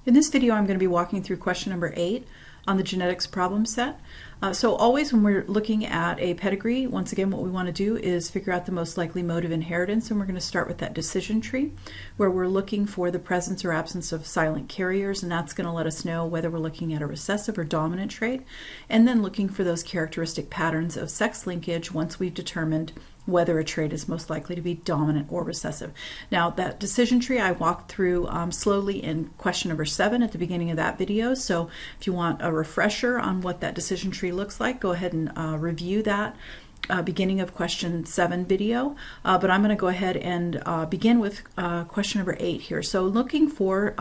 In this video, I'm going to be walking through question number 8 on the genetics problem set. So always when we're looking at a pedigree, once again, what we want to do is figure out the most likely mode of inheritance, and we're going to start with that decision tree, where we're looking for the presence or absence of silent carriers, and that's going to let us know whether we're looking at a recessive or dominant trait, and then looking for those characteristic patterns of sex linkage once we've determined whether a trait is most likely to be dominant or recessive. Now, that decision tree I walked through slowly in question number 7 at the beginning of that video. So if you want a refresher on what that decision tree looks like, go ahead and review that beginning of question 7 video. But I'm going to go ahead and begin with question number 8 here. So looking for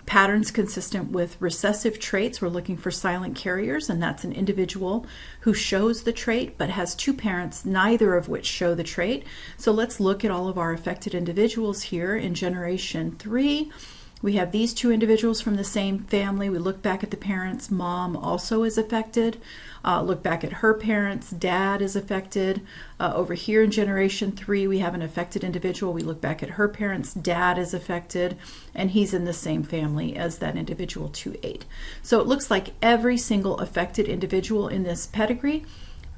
patterns consistent with recessive traits, we're looking for silent carriers, and that's an individual who shows the trait but has two parents, neither of which show the trait. So let's look at all of our affected individuals here in generation 3. We have these two individuals from the same family. We look back at the parents. Mom also is affected. Look back at her parents. Dad is affected. Over here in generation 3, we have an affected individual. We look back at her parents. Dad is affected, and he's in the same family as that individual 2-8. So it looks like every single affected individual in this pedigree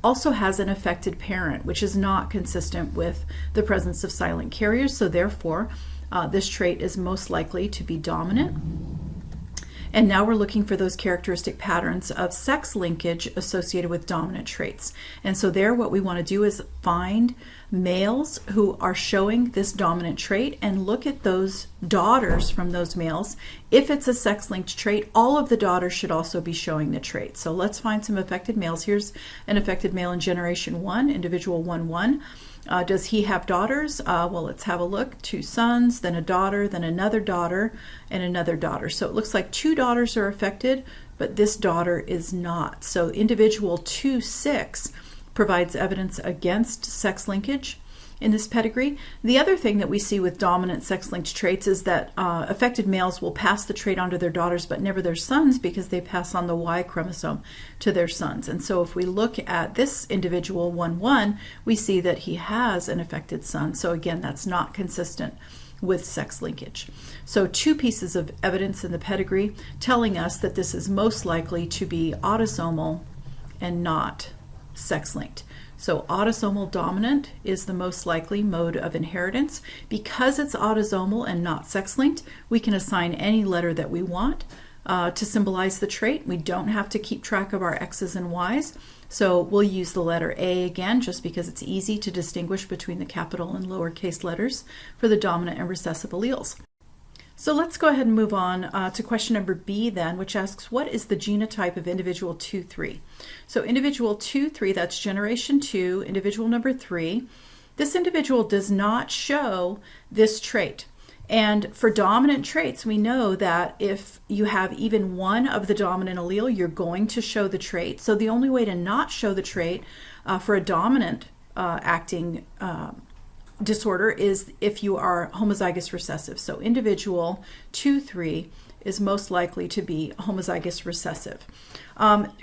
also has an affected parent, which is not consistent with the presence of silent carriers. So therefore, this trait is most likely to be dominant. And now we're looking for those characteristic patterns of sex linkage associated with dominant traits. And so there, what we want to do is find males who are showing this dominant trait and look at those daughters from those males. If it's a sex-linked trait, all of the daughters should also be showing the trait. So let's find some affected males. Here's an affected male in generation 1, individual 1-1. Does he have daughters? Well, let's have a look. 2 sons, then a daughter, then another daughter, and another daughter. So it looks like 2 daughters are affected, but this daughter is not. So individual 2-6 provides evidence against sex linkage in this pedigree. The other thing that we see with dominant sex-linked traits is that affected males will pass the trait on to their daughters, but never their sons, because they pass on the Y chromosome to their sons. And so if we look at this individual 1-1, we see that he has an affected son. So again, that's not consistent with sex linkage. So 2 pieces of evidence in the pedigree telling us that this is most likely to be autosomal and not sex-linked. So autosomal dominant is the most likely mode of inheritance. Because it's autosomal and not sex-linked, we can assign any letter that we want to symbolize the trait. We don't have to keep track of our X's and Y's. So we'll use the letter A again, just because it's easy to distinguish between the capital and lowercase letters for the dominant and recessive alleles. So let's go ahead and move on to question number B then, which asks, what is the genotype of individual 2-3? So individual 2-3, that's generation 2, individual number 3. This individual does not show this trait. And for dominant traits, we know that if you have even one of the dominant allele, you're going to show the trait. So the only way to not show the trait for a dominant acting disorder is if you are homozygous recessive. So individual 2-3 is most likely to be homozygous recessive.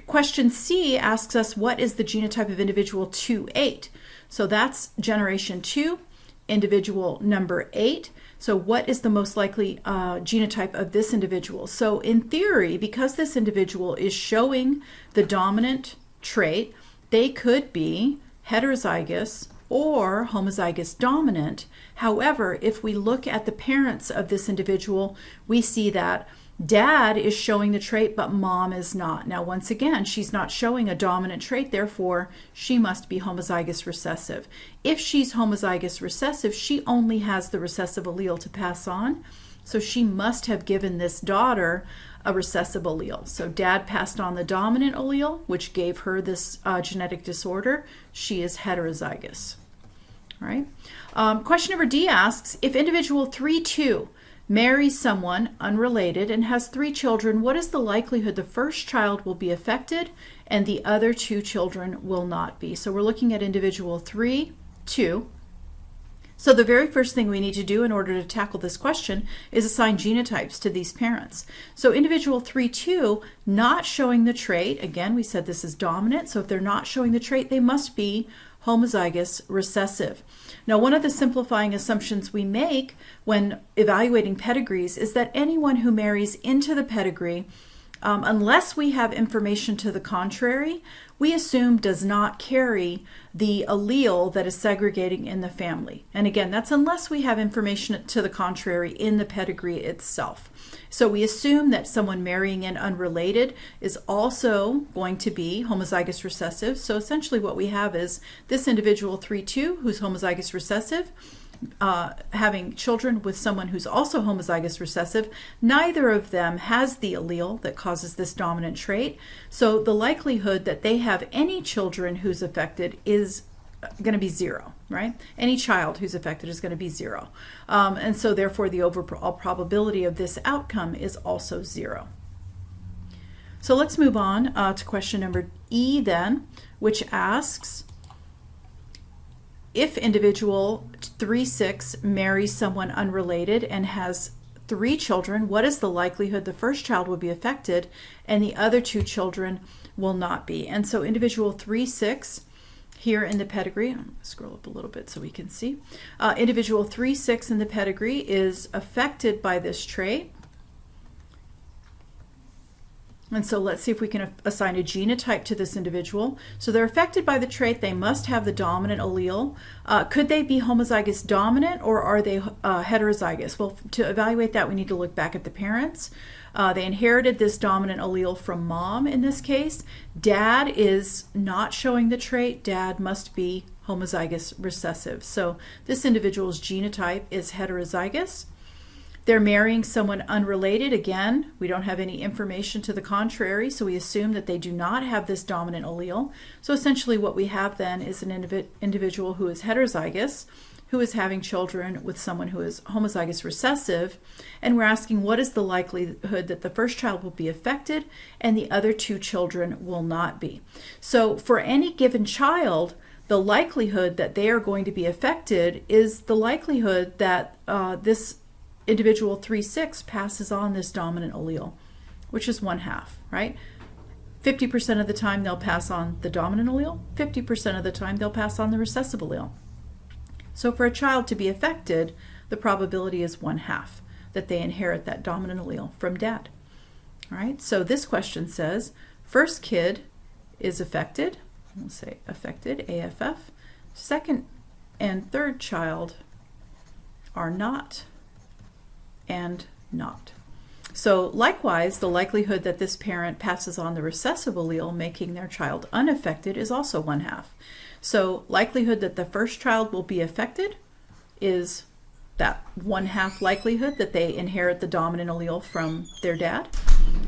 Question C asks us, what is the genotype of individual 2-8? So that's generation 2, individual number 8. So what is the most likely genotype of this individual? So in theory, because this individual is showing the dominant trait, they could be heterozygous or homozygous dominant. However, if we look at the parents of this individual, we see that dad is showing the trait, but mom is not. Now, once again, she's not showing a dominant trait, therefore she must be homozygous recessive. If she's homozygous recessive, she only has the recessive allele to pass on, so she must have given this daughter a recessive allele. So dad passed on the dominant allele, which gave her this genetic disorder. She is heterozygous. All right. Question number D asks, if individual 3-2 marries someone unrelated and has 3 children, what is the likelihood the first child will be affected and the other 2 children will not be? So we're looking at individual 3-2. So the very first thing we need to do in order to tackle this question is assign genotypes to these parents. So individual 3-2 not showing the trait, again, we said this is dominant, so if they're not showing the trait, they must be homozygous recessive. Now, one of the simplifying assumptions we make when evaluating pedigrees is that anyone who marries into the pedigree, unless we have information to the contrary, we assume does not carry the allele that is segregating in the family. And again, that's unless we have information to the contrary in the pedigree itself. So we assume that someone marrying in unrelated is also going to be homozygous recessive. So essentially what we have is this individual 3-2 who's homozygous recessive, having children with someone who's also homozygous recessive. Neither of them has the allele that causes this dominant trait. So the likelihood that they have any children who's affected is going to be 0, right? Any child who's affected is going to be 0. And so therefore the overall probability of this outcome is also 0. So let's move on to question number E then, which asks, if individual 3-6 marries someone unrelated and has 3 children, what is the likelihood the first child will be affected and the other 2 children will not be? And so individual 3-6 here in the pedigree, I'm going to scroll up a little bit so we can see. Individual 3-6 in the pedigree is affected by this trait. And so let's see if we can assign a genotype to this individual. So they're affected by the trait. They must have the dominant allele. Could they be homozygous dominant or are they heterozygous? Well, to evaluate that, we need to look back at the parents. They inherited this dominant allele from mom in this case. Dad is not showing the trait. Dad must be homozygous recessive. So this individual's genotype is heterozygous. They're marrying someone unrelated. Again, we don't have any information to the contrary, so we assume that they do not have this dominant allele. So essentially what we have then is an individual who is heterozygous, who is having children with someone who is homozygous recessive, and we're asking what is the likelihood that the first child will be affected and the other 2 children will not be. So for any given child, the likelihood that they are going to be affected is the likelihood that this individual 3-6 passes on this dominant allele, which is 1/2, right? 50% of the time they'll pass on the dominant allele, 50% of the time they'll pass on the recessive allele. So for a child to be affected, the probability is 1/2 that they inherit that dominant allele from dad. All right, so this question says, first kid is affected, we'll say affected, AFF, second and third child are not, and not. So likewise, the likelihood that this parent passes on the recessive allele, making their child unaffected, is also 1/2. So likelihood that the first child will be affected is that 1/2 likelihood that they inherit the dominant allele from their dad.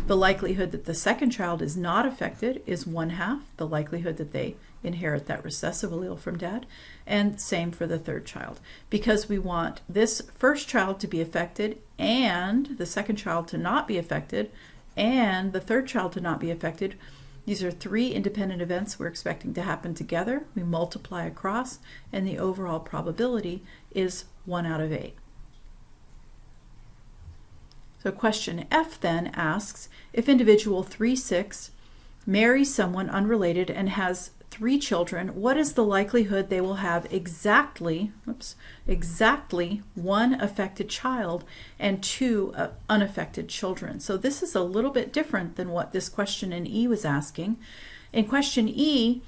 The likelihood that the second child is not affected is 1/2 the likelihood that they inherit that recessive allele from dad, and same for the third child. Because we want this first child to be affected and the second child to not be affected and the third child to not be affected, these are 3 independent events we're expecting to happen together. We multiply across and the overall probability is 1/8. So question F then asks, if individual 3-6 marries someone unrelated and has 3 children, what is the likelihood they will have exactly 1 affected child and 2 unaffected children? So this is a little bit different than what this question in E was asking. In question E,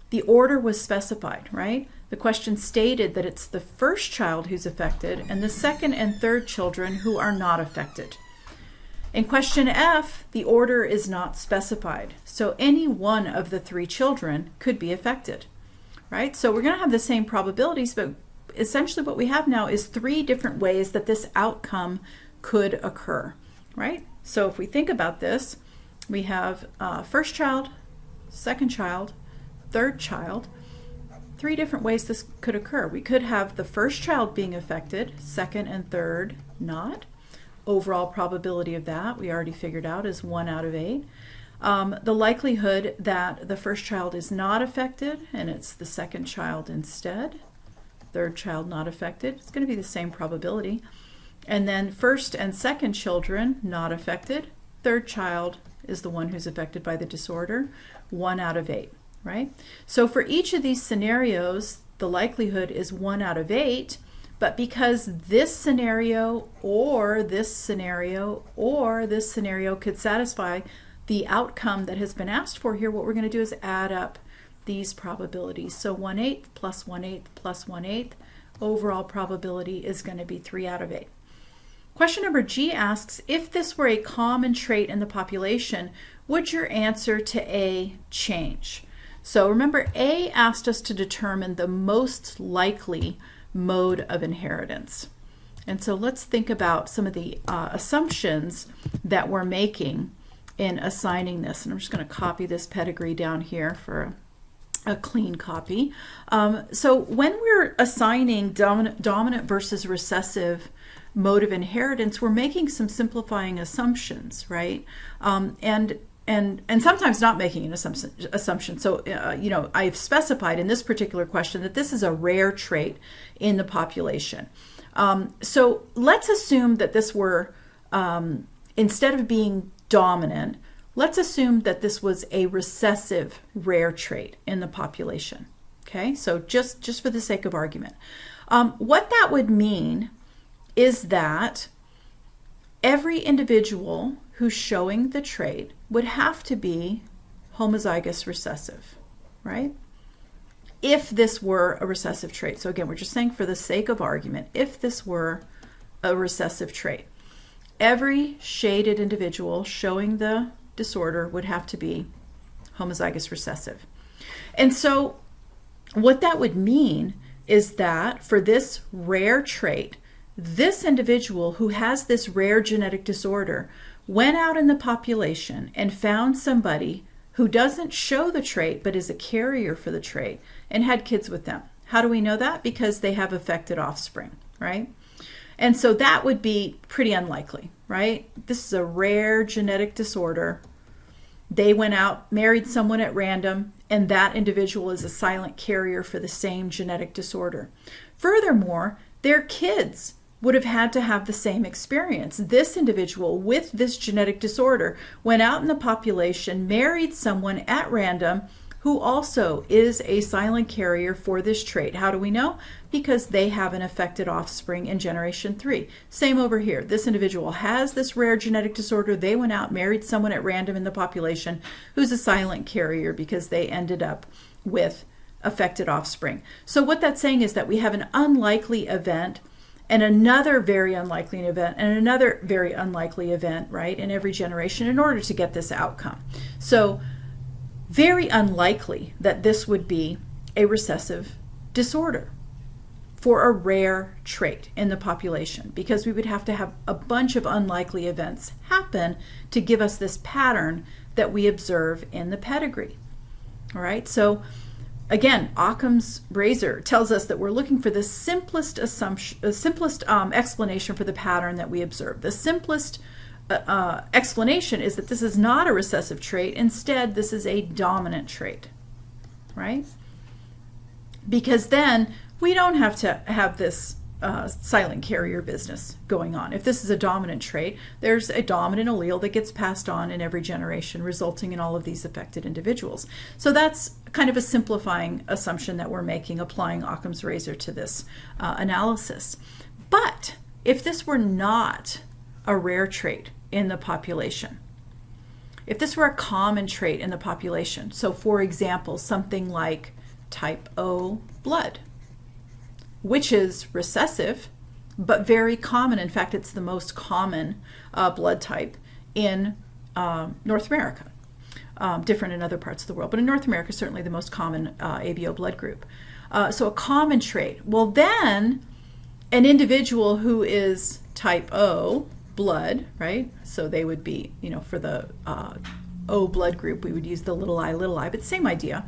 the order was specified, right? The question stated that it's the first child who's affected and the second and third children who are not affected. In question F, the order is not specified. So any one of the 3 children could be affected, right? So we're going to have the same probabilities, but essentially what we have now is 3 different ways that this outcome could occur, right? So if we think about this, we have first child, second child, third child, 3 different ways this could occur. We could have the first child being affected, second and third not. Overall probability of that, we already figured out, is 1/8. The likelihood that the first child is not affected and it's the second child instead, third child not affected, it's going to be the same probability. And then first and second children not affected, third child is the one who's affected by the disorder, 1/8. right? So for each of these scenarios, the likelihood is 1 out of 8, but because this scenario or this scenario or this scenario could satisfy the outcome that has been asked for here, what we're going to do is add up these probabilities. So 1/8 plus 1/8 plus 1/8, overall probability is going to be 3 out of 8. Question number G asks, if this were a common trait in the population, would your answer to A change? So remember, A asked us to determine the most likely mode of inheritance. And so let's think about some of the assumptions that we're making in assigning this. And I'm just going to copy this pedigree down here for a clean copy. So when we're assigning dominant versus recessive mode of inheritance, we're making some simplifying assumptions, right? And sometimes not making an assumption. So, I've specified in this particular question that this is a rare trait in the population. So let's assume that this were, instead of being dominant, let's assume that this was a recessive rare trait in the population. Okay, so just for the sake of argument. What that would mean is that every individual who's showing the trait would have to be homozygous recessive, right? If this were a recessive trait. So again, we're just saying for the sake of argument, if this were a recessive trait, every shaded individual showing the disorder would have to be homozygous recessive. And so what that would mean is that for this rare trait, this individual who has this rare genetic disorder went out in the population and found somebody who doesn't show the trait but is a carrier for the trait and had kids with them. How do we know that? Because they have affected offspring, right? And so that would be pretty unlikely, right? This is a rare genetic disorder. They went out, married someone at random, and that individual is a silent carrier for the same genetic disorder. Furthermore, their kids would have had to have the same experience. This individual with this genetic disorder went out in the population, married someone at random who also is a silent carrier for this trait. How do we know? Because they have an affected offspring in generation 3. Same over here. This individual has this rare genetic disorder. They went out, married someone at random in the population who's a silent carrier because they ended up with affected offspring. So what that's saying is that we have an unlikely event and another very unlikely event and another very unlikely event, right, in every generation in order to get this outcome. So very unlikely that this would be a recessive disorder for a rare trait in the population, because we would have to have a bunch of unlikely events happen to give us this pattern that we observe in the pedigree. All right, so again, Occam's razor tells us that we're looking for the simplest explanation for the pattern that we observe. The simplest explanation is that this is not a recessive trait. Instead, this is a dominant trait, right? Because then we don't have to have this silent carrier business going on. If this is a dominant trait, there's a dominant allele that gets passed on in every generation, resulting in all of these affected individuals. So that's kind of a simplifying assumption that we're making, applying Occam's razor to this analysis. But if this were not a rare trait in the population, if this were a common trait in the population, so for example, something like type O blood, which is recessive, but very common. In fact, it's the most common blood type in North America. Different in other parts of the world, but in North America, certainly the most common ABO blood group. So a common trait. Well, then an individual who is type O blood, right? So they would be, for the O blood group, we would use the little I, but same idea.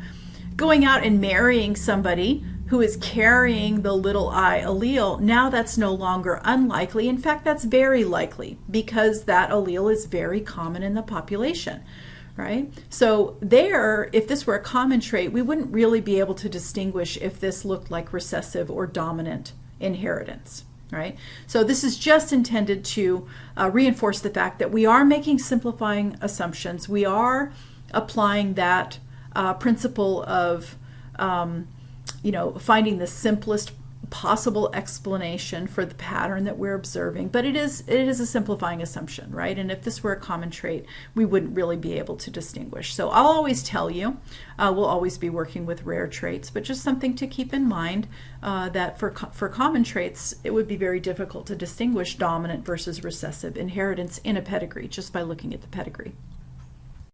Going out and marrying somebody who is carrying the little I allele, now that's no longer unlikely. In fact, that's very likely because that allele is very common in the population, right? So there, if this were a common trait, we wouldn't really be able to distinguish if this looked like recessive or dominant inheritance, right? So this is just intended to reinforce the fact that we are making simplifying assumptions. We are applying that principle of finding the simplest possible explanation for the pattern that we're observing, but it is a simplifying assumption, right? And if this were a common trait, we wouldn't really be able to distinguish. So I'll always tell you, we'll always be working with rare traits, but just something to keep in mind, that for common traits, it would be very difficult to distinguish dominant versus recessive inheritance in a pedigree just by looking at the pedigree.